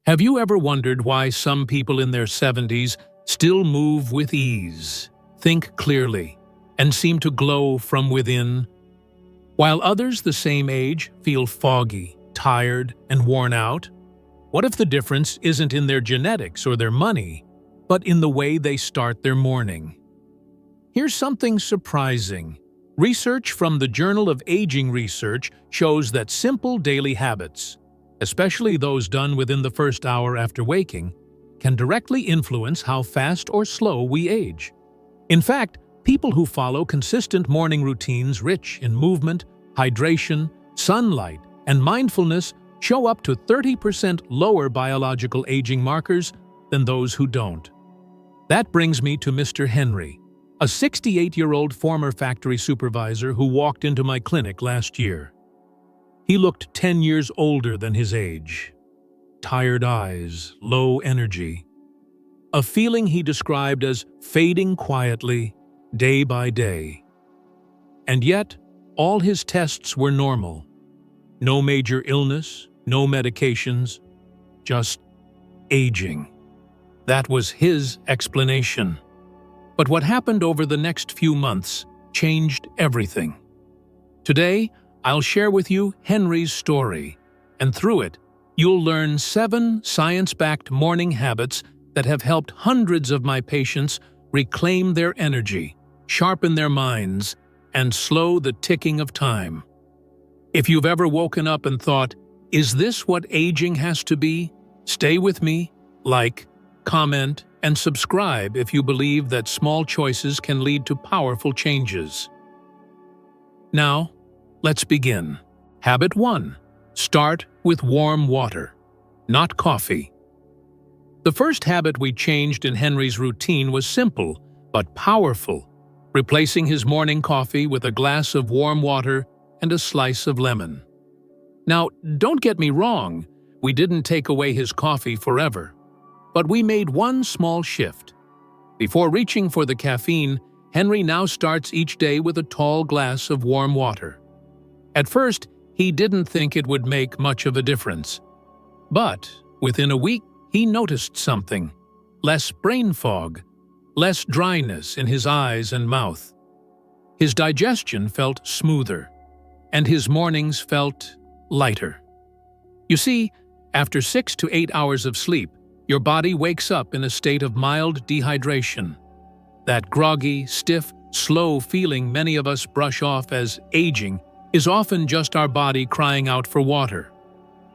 Have you ever wondered why some people in their 70s still move with ease, think clearly, and seem to glow from within, while others the same age feel foggy, tired, and worn out? What if the difference isn't in their genetics or their money, but in the way they start their morning? Here's something surprising. Research from the Journal of Aging Research shows that simple daily habits, especially those done within the first hour after waking, can directly influence how fast or slow we age. In fact, people who follow consistent morning routines rich in movement, hydration, sunlight, and mindfulness show up to 30% lower biological aging markers than those who don't. That brings me to Mr. Henry, a 68-year-old former factory supervisor who walked into my clinic last year. He looked 10 years older than his age. Tired eyes, low energy. A feeling he described as fading quietly, day by day. And yet, all his tests were normal. No major illness, no medications, just aging. That was his explanation. But what happened over the next few months changed everything. Today, I'll share with you Henry's story, and through it, you'll learn 7 science-backed morning habits that have helped hundreds of my patients reclaim their energy, sharpen their minds, and slow the ticking of time. If you've ever woken up and thought, "Is this what aging has to be?" Stay with me, like, comment, and subscribe if you believe that small choices can lead to powerful changes. Now, let's begin. Habit 1. Start with warm water, not coffee. The first habit we changed in Henry's routine was simple but powerful, replacing his morning coffee with a glass of warm water and a slice of lemon. Now, don't get me wrong, we didn't take away his coffee forever, but we made one small shift. Before reaching for the caffeine, Henry now starts each day with a tall glass of warm water. At first, he didn't think it would make much of a difference. But within a week, he noticed something. Less brain fog, less dryness in his eyes and mouth. His digestion felt smoother, and his mornings felt lighter. You see, after 6 to 8 hours of sleep, your body wakes up in a state of mild dehydration. That groggy, stiff, slow feeling many of us brush off as aging is often just our body crying out for water.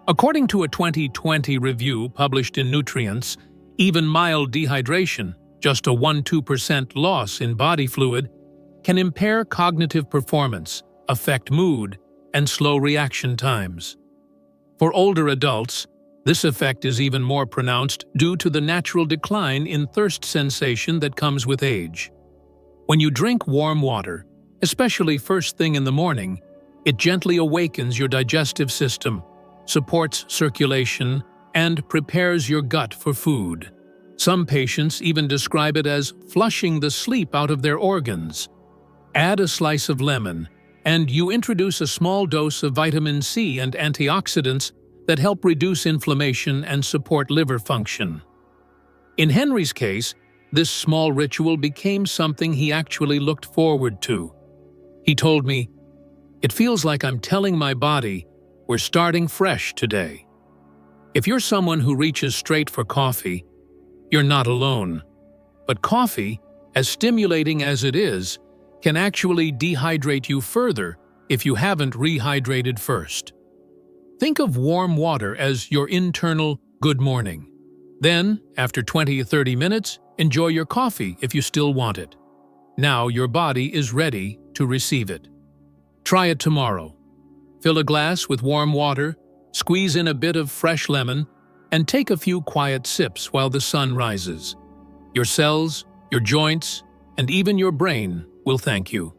According to a 2020 review published in Nutrients, even mild dehydration, just a 1–2% loss in body fluid, can impair cognitive performance, affect mood, and slow reaction times. For older adults, this effect is even more pronounced due to the natural decline in thirst sensation that comes with age. When you drink warm water, especially first thing in the morning, it gently awakens your digestive system, supports circulation, and prepares your gut for food. Some patients even describe it as flushing the sleep out of their organs. Add a slice of lemon, and you introduce a small dose of vitamin C and antioxidants that help reduce inflammation and support liver function. In Henry's case, this small ritual became something he actually looked forward to. He told me, "It feels like I'm telling my body, we're starting fresh today." If you're someone who reaches straight for coffee, you're not alone. But coffee, as stimulating as it is, can actually dehydrate you further if you haven't rehydrated first. Think of warm water as your internal good morning. Then, after 20 or 30 minutes, enjoy your coffee if you still want it. Now your body is ready to receive it. Try it tomorrow. Fill a glass with warm water, squeeze in a bit of fresh lemon, and take a few quiet sips while the sun rises. Your cells, your joints, and even your brain will thank you.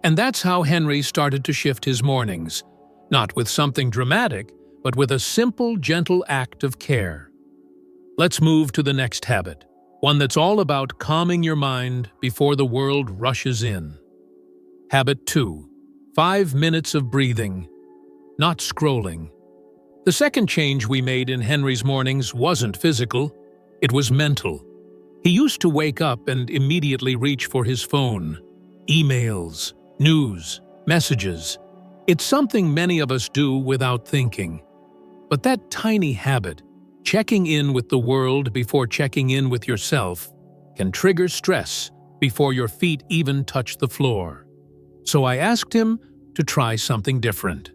And that's how Henry started to shift his mornings, not with something dramatic, but with a simple, gentle act of care. Let's move to the next habit, one that's all about calming your mind before the world rushes in. Habit 2. 5 minutes of breathing, not scrolling. The second change we made in Henry's mornings wasn't physical, it was mental. He used to wake up and immediately reach for his phone. Emails, news, messages. It's something many of us do without thinking. But that tiny habit, checking in with the world before checking in with yourself, can trigger stress before your feet even touch the floor. So I asked him to try something different.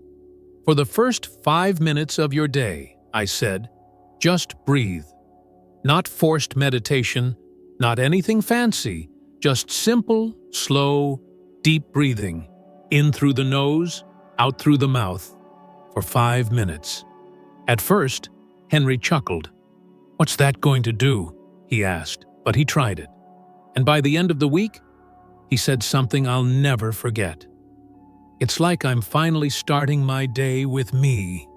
For the first 5 minutes of your day, I said, just breathe. Not forced meditation, not anything fancy, just simple, slow, deep breathing, in through the nose, out through the mouth, for 5 minutes. At first, Henry chuckled. "What's that going to do?" he asked, but he tried it. And by the end of the week, he said something I'll never forget. "It's like I'm finally starting my day with me."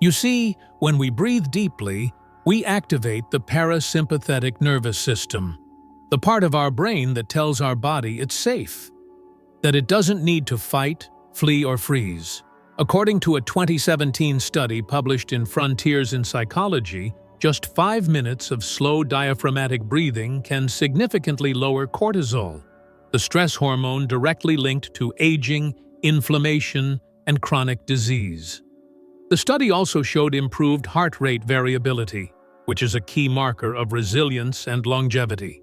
You see, when we breathe deeply, we activate the parasympathetic nervous system, the part of our brain that tells our body it's safe, that it doesn't need to fight, flee, or freeze. According to a 2017 study published in Frontiers in Psychology, just 5 minutes of slow diaphragmatic breathing can significantly lower cortisol, the stress hormone directly linked to aging, inflammation, and chronic disease. The study also showed improved heart rate variability, which is a key marker of resilience and longevity.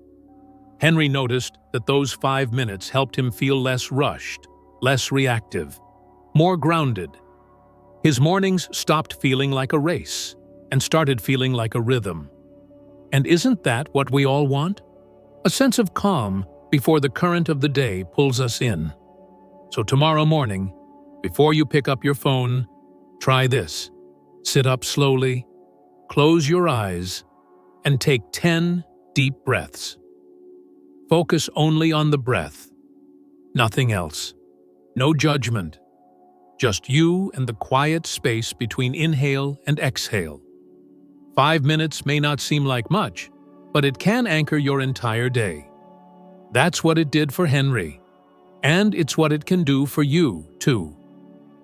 Henry noticed that those 5 minutes helped him feel less rushed, less reactive, more grounded. His mornings stopped feeling like a race and started feeling like a rhythm. And isn't that what we all want? A sense of calm before the current of the day pulls us in. So tomorrow morning, before you pick up your phone, try this. Sit up slowly, close your eyes, and take 10 deep breaths. Focus only on the breath, nothing else. No judgment, just you and the quiet space between inhale and exhale. 5 minutes may not seem like much, but it can anchor your entire day. That's what it did for Henry. And it's what it can do for you, too.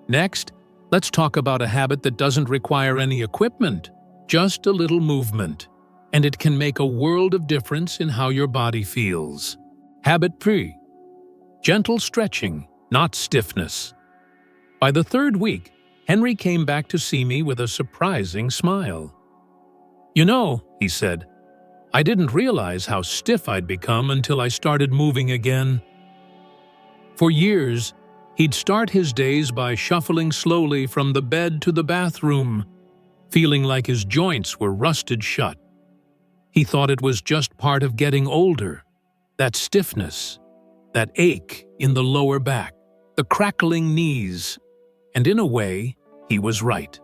Next, let's talk about a habit that doesn't require any equipment, just a little movement. And it can make a world of difference in how your body feels. Habit 3. Gentle stretching, not stiffness. By the 3rd week, Henry came back to see me with a surprising smile. "You know," he said, "I didn't realize how stiff I'd become until I started moving again." For years, he'd start his days by shuffling slowly from the bed to the bathroom, feeling like his joints were rusted shut. He thought it was just part of getting older, that stiffness, that ache in the lower back, the crackling knees. And in a way, he was right.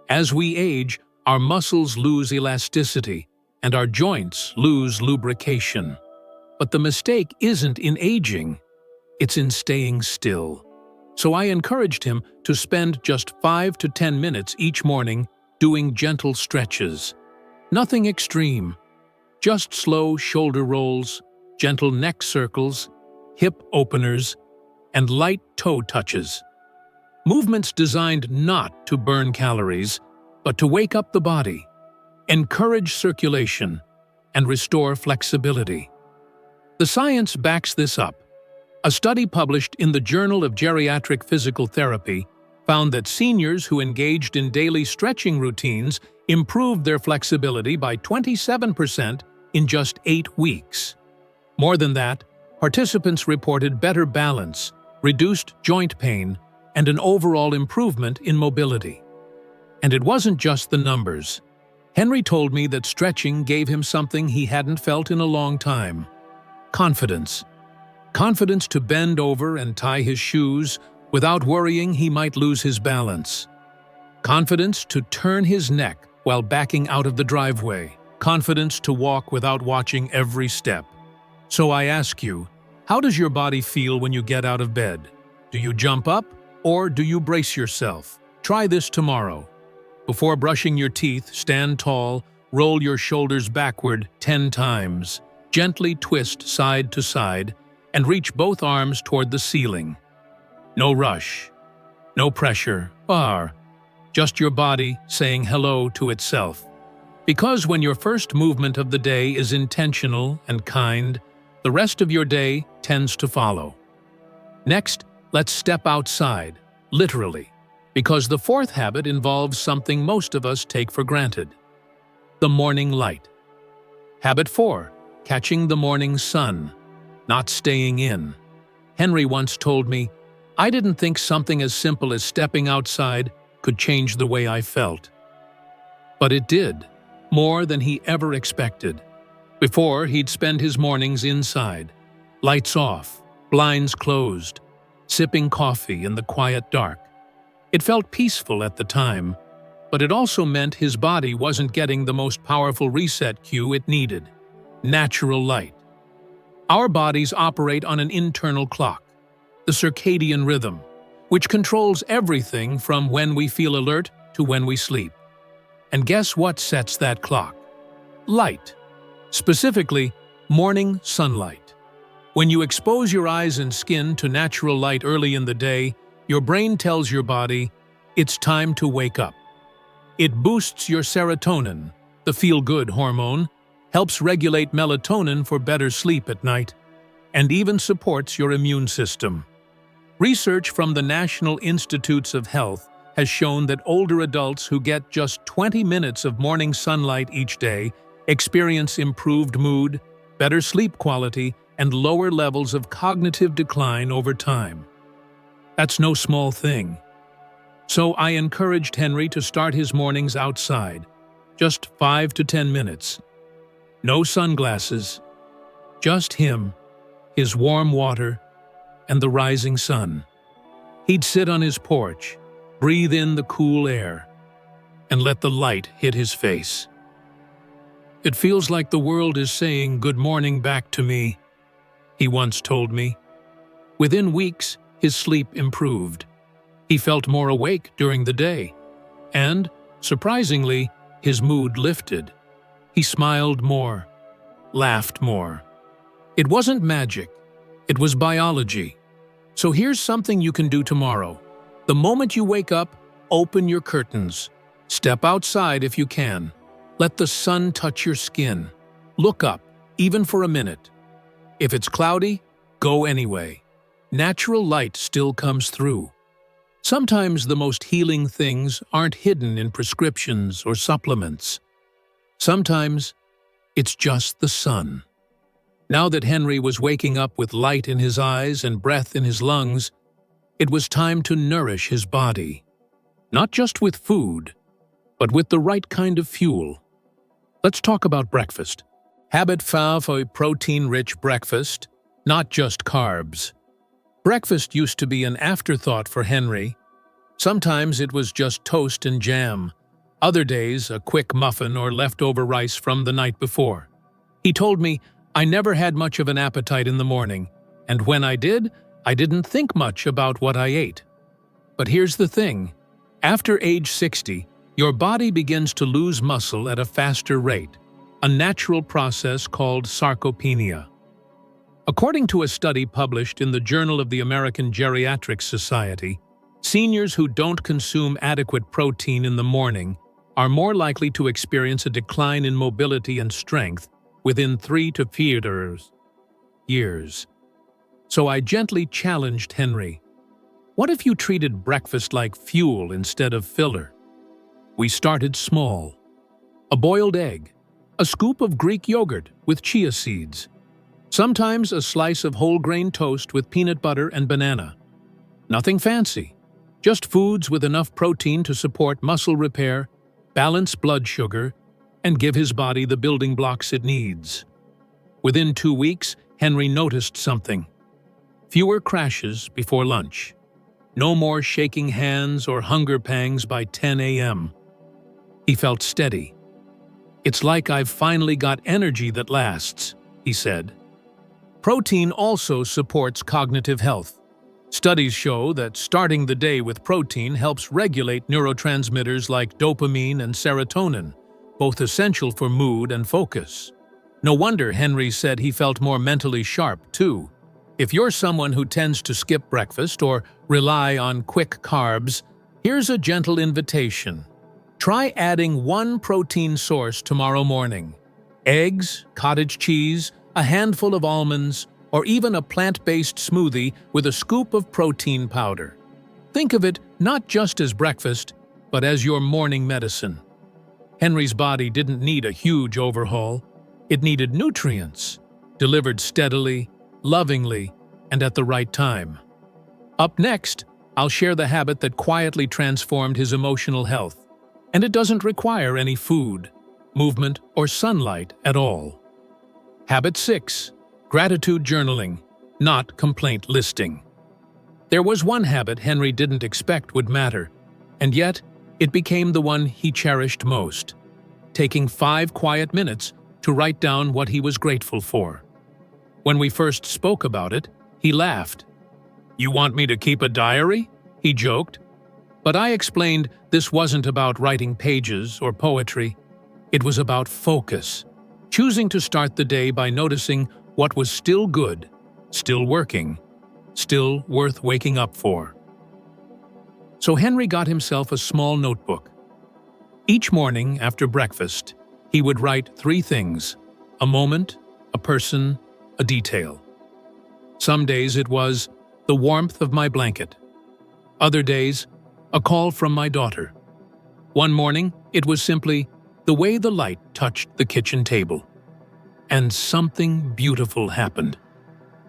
As we age, our muscles lose elasticity, and our joints lose lubrication. But the mistake isn't in aging. It's in staying still. So I encouraged him to spend just 5 to 10 minutes each morning doing gentle stretches. Nothing extreme, just slow shoulder rolls, gentle neck circles, hip openers, and light toe touches. Movements designed not to burn calories, but to wake up the body, encourage circulation, and restore flexibility. The science backs this up. A study published in the Journal of Geriatric Physical Therapy found that seniors who engaged in daily stretching routines improved their flexibility by 27% in just 8 weeks. More than that, participants reported better balance, reduced joint pain, and an overall improvement in mobility. And it wasn't just the numbers. Henry told me that stretching gave him something he hadn't felt in a long time: confidence. Confidence to bend over and tie his shoes without worrying he might lose his balance. Confidence to turn his neck while backing out of the driveway. Confidence to walk without watching every step. So I ask you, how does your body feel when you get out of bed? Do you jump up or do you brace yourself? Try this tomorrow. Before brushing your teeth, stand tall, roll your shoulders backward 10 times, gently twist side to side, and reach both arms toward the ceiling. No rush, no pressure, just your body saying hello to itself. Because when your first movement of the day is intentional and kind, the rest of your day tends to follow. Next, let's step outside, literally, because the fourth habit involves something most of us take for granted: the morning light. Habit 4, catching the morning sun, not staying in. Henry once told me, "I didn't think something as simple as stepping outside could change the way I felt." But it did, more than he ever expected. Before, he'd spend his mornings inside, lights off, blinds closed, sipping coffee in the quiet dark. It felt peaceful at the time, but it also meant his body wasn't getting the most powerful reset cue it needed: natural light. Our bodies operate on an internal clock, the circadian rhythm, which controls everything from when we feel alert to when we sleep. And guess what sets that clock? Light. Specifically, morning sunlight. When you expose your eyes and skin to natural light early in the day, your brain tells your body, it's time to wake up. It boosts your serotonin, the feel-good hormone, helps regulate melatonin for better sleep at night, and even supports your immune system. Research from the National Institutes of Health has shown that older adults who get just 20 minutes of morning sunlight each day experience improved mood, better sleep quality, and lower levels of cognitive decline over time. That's no small thing. So I encouraged Henry to start his mornings outside, just 5 to 10 minutes. No sunglasses, just him, his warm water, and the rising sun. He'd sit on his porch, breathe in the cool air, and let the light hit his face. "It feels like the world is saying good morning back to me," he once told me. Within weeks, his sleep improved. He felt more awake during the day, and, surprisingly, his mood lifted. He smiled more, laughed more. It wasn't magic, it was biology. So here's something you can do tomorrow. The moment you wake up, open your curtains. Step outside if you can. Let the sun touch your skin. Look up, even for a minute. If it's cloudy, go anyway. Natural light still comes through. Sometimes the most healing things aren't hidden in prescriptions or supplements. Sometimes it's just the sun. Now that Henry was waking up with light in his eyes and breath in his lungs, it was time to nourish his body. Not just with food, but with the right kind of fuel. Let's talk about breakfast. Habit 5, a protein-rich breakfast, not just carbs. Breakfast used to be an afterthought for Henry. Sometimes it was just toast and jam. Other days, a quick muffin or leftover rice from the night before. He told me, "I never had much of an appetite in the morning, and when I did, I didn't think much about what I ate." But here's the thing. After age 60, your body begins to lose muscle at a faster rate, a natural process called sarcopenia. According to a study published in the Journal of the American Geriatric Society, seniors who don't consume adequate protein in the morning are more likely to experience a decline in mobility and strength within 3 to 4 years. So I gently challenged Henry. What if you treated breakfast like fuel instead of filler? We started small. A boiled egg, a scoop of Greek yogurt with chia seeds, sometimes a slice of whole grain toast with peanut butter and banana. Nothing fancy, just foods with enough protein to support muscle repair, balance blood sugar, and give his body the building blocks it needs. Within 2 weeks, Henry noticed something. Fewer crashes before lunch. No more shaking hands or hunger pangs by 10 a.m. He felt steady. "It's like I've finally got energy that lasts," he said. Protein also supports cognitive health. Studies show that starting the day with protein helps regulate neurotransmitters like dopamine and serotonin, both essential for mood and focus. No wonder Henry said he felt more mentally sharp, too. If you're someone who tends to skip breakfast or rely on quick carbs, Here's a gentle invitation. Try adding one protein source tomorrow morning. Eggs, cottage cheese, a handful of almonds, or even a plant-based smoothie with a scoop of protein powder. Think of it not just as breakfast, but as your morning medicine. Henry's body didn't need a huge overhaul. It needed nutrients, delivered steadily, lovingly, and at the right time. Up next, I'll share the habit that quietly transformed his emotional health, and it doesn't require any food, movement, or sunlight at all. Habit 6. Gratitude journaling, not complaint listing. There was one habit Henry didn't expect would matter, and yet it became the one he cherished most, taking 5 quiet minutes to write down what he was grateful for. When we first spoke about it, he laughed. "You want me to keep a diary?" he joked. But I explained this wasn't about writing pages or poetry. It was about focus, choosing to start the day by noticing what was still good, still working, still worth waking up for. So Henry got himself a small notebook. Each morning after breakfast, he would write 3 things: a moment, a person, a detail. Some days it was the warmth of my blanket. Other days, a call from my daughter. One morning, it was simply the way the light touched the kitchen table. And something beautiful happened.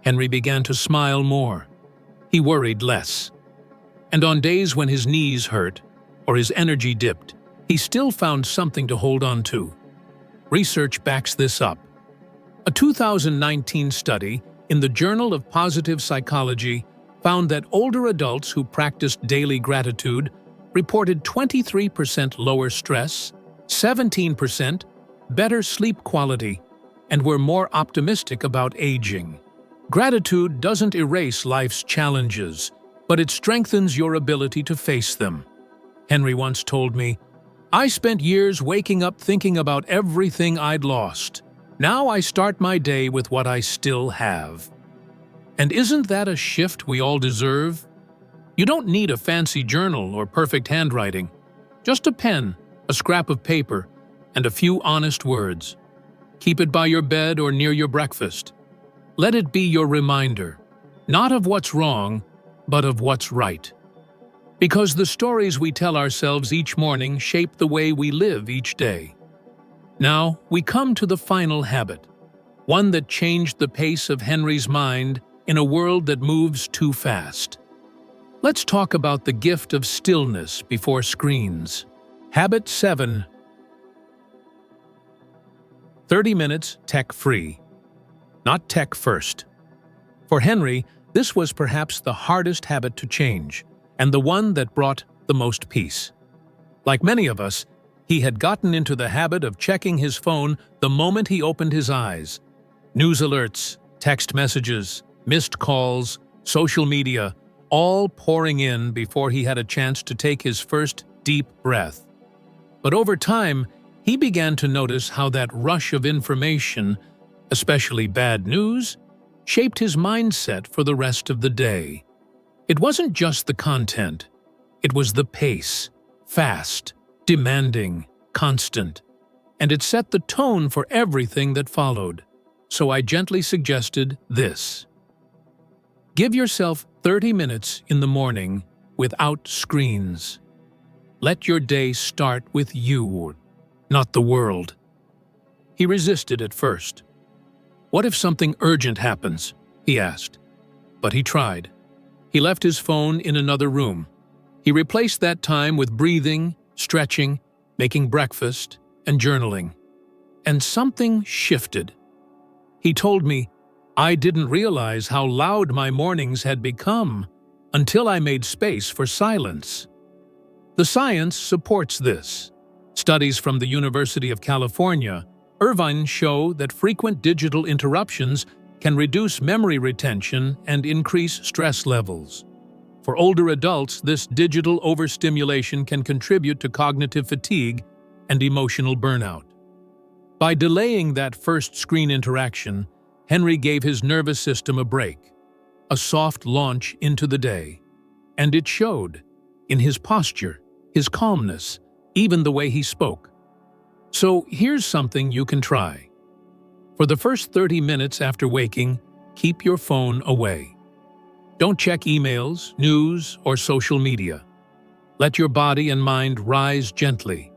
Henry began to smile more. He worried less. And on days when his knees hurt or his energy dipped, he still found something to hold on to. Research backs this up. A 2019 study in the Journal of Positive Psychology found that older adults who practiced daily gratitude reported 23% lower stress, 17% better sleep quality, and were more optimistic about aging. Gratitude doesn't erase life's challenges, but it strengthens your ability to face them. Henry once told me, "I spent years waking up thinking about everything I'd lost. Now I start my day with what I still have." And isn't that a shift we all deserve? You don't need a fancy journal or perfect handwriting. Just a pen, a scrap of paper, and a few honest words. Keep it by your bed or near your breakfast. Let it be your reminder, not of what's wrong, but of what's right. Because the stories we tell ourselves each morning shape the way we live each day. Now, we come to the final habit, one that changed the pace of Henry's mind in a world that moves too fast. Let's talk about the gift of stillness before screens. Habit 7. 30 minutes tech-free. Not tech first. For Henry, this was perhaps the hardest habit to change, and the one that brought the most peace. Like many of us, he had gotten into the habit of checking his phone the moment he opened his eyes. News alerts, text messages, missed calls, social media, all pouring in before he had a chance to take his first deep breath. But over time, he began to notice how that rush of information, especially bad news, shaped his mindset for the rest of the day. It wasn't just the content, it was the pace, fast, demanding, constant, and it set the tone for everything that followed. So I gently suggested this. Give yourself 30 minutes in the morning without screens. Let your day start with you, not the world. He resisted at first. What if something urgent happens? He asked. But he tried. He left his phone in another room. He replaced that time with breathing, stretching, making breakfast, and journaling. And something shifted. He told me, "I didn't realize how loud my mornings had become until I made space for silence." The science supports this. Studies from the University of California, Irvine show that frequent digital interruptions can reduce memory retention and increase stress levels. For older adults, this digital overstimulation can contribute to cognitive fatigue and emotional burnout. By delaying that first screen interaction, Henry gave his nervous system a break, a soft launch into the day. And it showed. in his posture, his calmness, even the way he spoke. So here's something you can try. For the first 30 minutes after waking, keep your phone away. Don't check emails, news, or social media. Let your body and mind rise gently.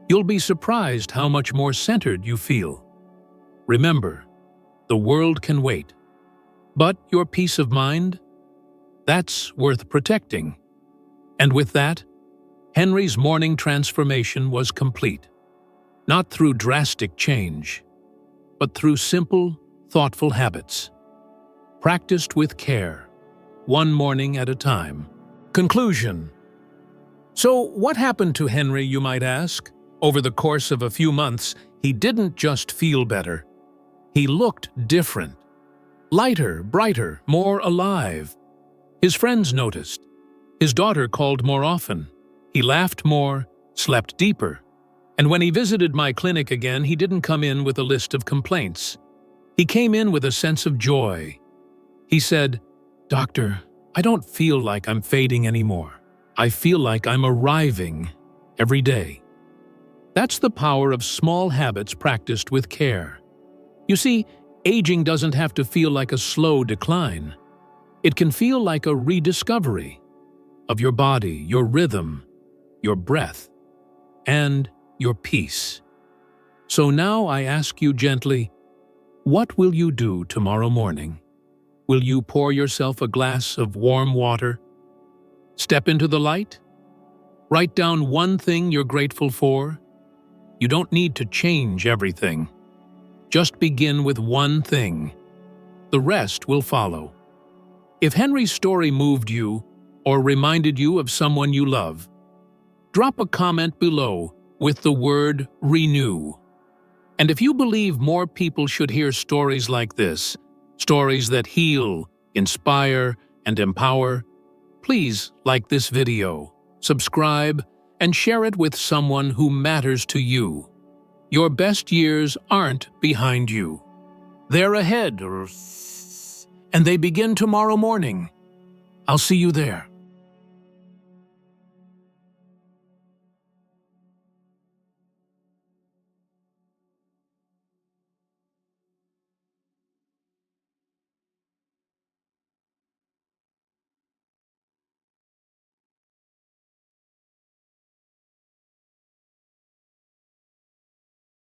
You'll be surprised how much more centered you feel. Remember, the world can wait. But your peace of mind? That's worth protecting. And with that, Henry's morning transformation was complete. Not through drastic change, but through simple, thoughtful habits, practiced with care, one morning at a time. Conclusion. So what happened to Henry, you might ask? Over the course of a few months, he didn't just feel better. He looked different. Lighter, brighter, more alive. His friends noticed. His daughter called more often. He laughed more, slept deeper. And when he visited my clinic again, he didn't come in with a list of complaints. He came in with a sense of joy. He said, "Doctor, I don't feel like I'm fading anymore. I feel like I'm arriving every day." That's the power of small habits practiced with care. You see, aging doesn't have to feel like a slow decline. It can feel like a rediscovery of your body, your rhythm, your breath, and your peace. So now I ask you gently, what will you do tomorrow morning? Will you pour yourself a glass of warm water? Step into the light? Write down one thing you're grateful for? You don't need to change everything. Just begin with one thing. The rest will follow. If Henry's story moved you or reminded you of someone you love, drop a comment below with the word renew. And if you believe more people should hear stories like this, stories that heal, inspire, and empower, please like this video, subscribe, and share it with someone who matters to you. Your best years aren't behind you. They're ahead, and they begin tomorrow morning. I'll see you there.